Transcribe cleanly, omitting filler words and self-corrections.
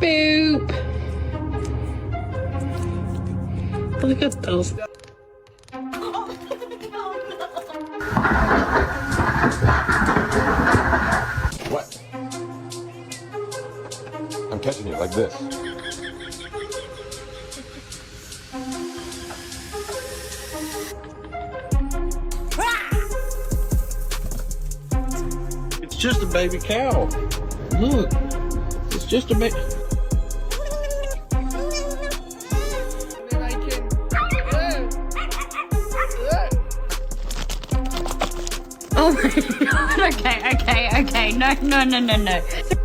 Boop. Look at those. What? I'm catching you like this. It's just a baby cow. Look, it's just a baby. Oh my god, okay. No.